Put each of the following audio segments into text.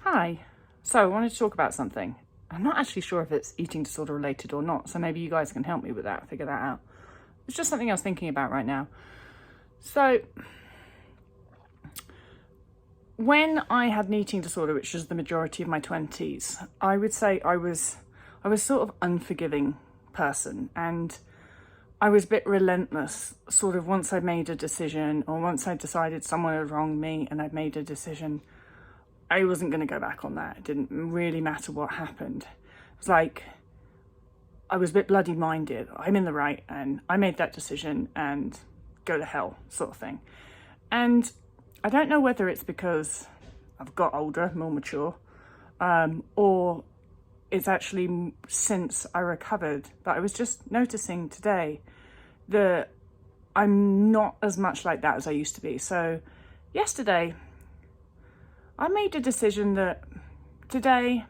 Hi. So I wanted to talk about something. I'm not actually sure if it's eating disorder related or not, so maybe you guys can help me with that, figure that out. It's just something I was thinking about right now. So when I had an eating disorder, which was the majority of my 20s, I would say I was sort of unforgiving person, and I was a bit relentless, sort of once I'd made a decision or once I decided someone had wronged me and I'd made a decision, I wasn't going to go back on that. It didn't really matter what happened. It was like I was a bit bloody minded. I'm in the right and I made that decision and go to hell sort of thing. And I don't know whether it's because I've got older, more mature, or it's actually since I recovered, but I was just noticing today that I'm not as much like that as I used to be. So yesterday, I made a decision that today,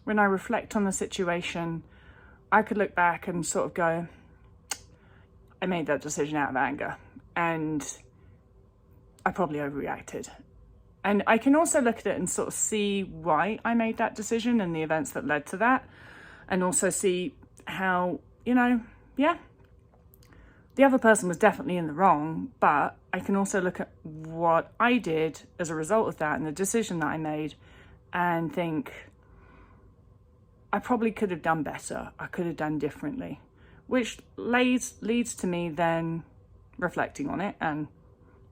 when I reflect on the situation, I could look back and sort of go, I made that decision out of anger and I probably overreacted. And I can also look at it and sort of see why I made that decision and the events that led to that. And also see how, the other person was definitely in the wrong, but I can also look at what I did as a result of that and the decision that I made and think, I probably could have done better. I could have done differently, which leads to me then reflecting on it and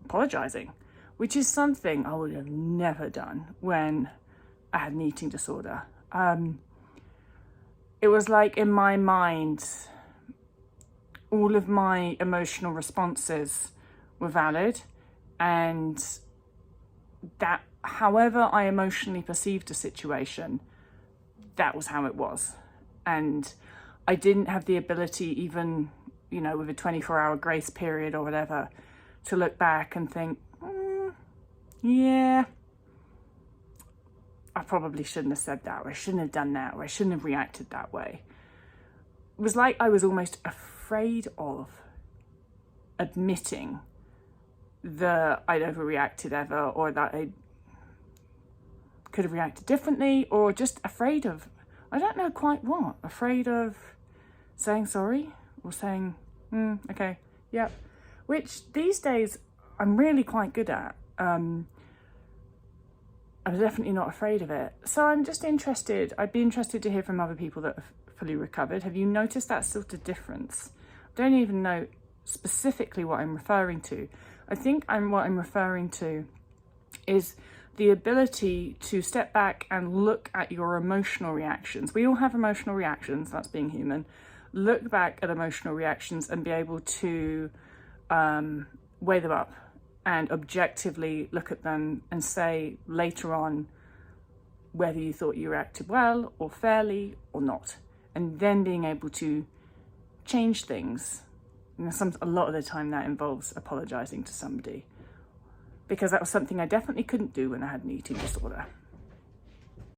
apologizing, which is something I would have never done when I had an eating disorder. It was like in my mind, all of my emotional responses were valid, and that however I emotionally perceived a situation, that was how it was. And I didn't have the ability, even, with a 24-hour grace period or whatever, to look back and think, yeah, I probably shouldn't have said that, or I shouldn't have done that, or I shouldn't have reacted that way. It was like I was almost afraid of admitting that I'd overreacted ever, or that I could have reacted differently, or just afraid of, I don't know quite what, afraid of saying sorry or saying, okay, yeah, which these days I'm really quite good at. I'm definitely not afraid of it. So I'm just interested, I'd be interested to hear from other people that have fully recovered. Have you noticed that sort of difference? I don't even know specifically what I'm referring to. I think what I'm referring to is the ability to step back and look at your emotional reactions. We all have emotional reactions, that's being human. Look back at emotional reactions and be able to weigh them up and objectively look at them and say later on whether you thought you reacted well or fairly or not. And then being able to change things. A lot of the time that involves apologizing to somebody, because that was something I definitely couldn't do when I had an eating disorder.